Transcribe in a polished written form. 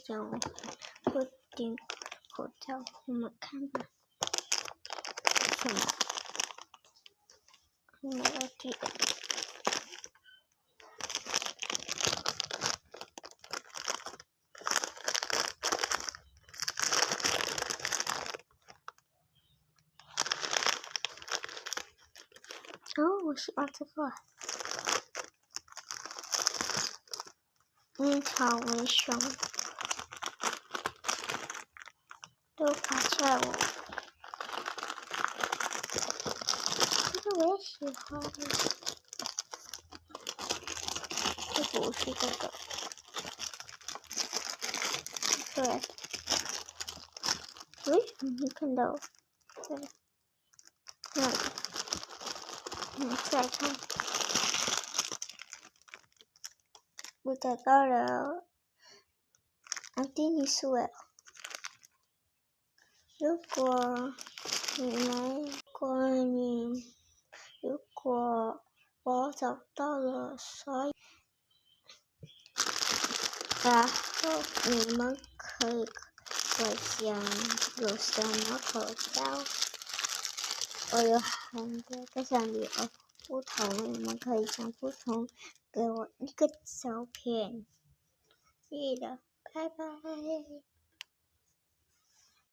讲布丁口罩，我们看吧。什么？没有点。哦，我喜欢这个。樱桃为熊，都跑出来我。这个我也喜欢。这不是这个。对。喂，没看到。对。那个。再看。我找到了安迪尼斯韦尔。如果我找到了所有，然后你们可以想有什么口罩？我有很多个想留不同，你们可以想不同，给我一个照片。记得，拜拜。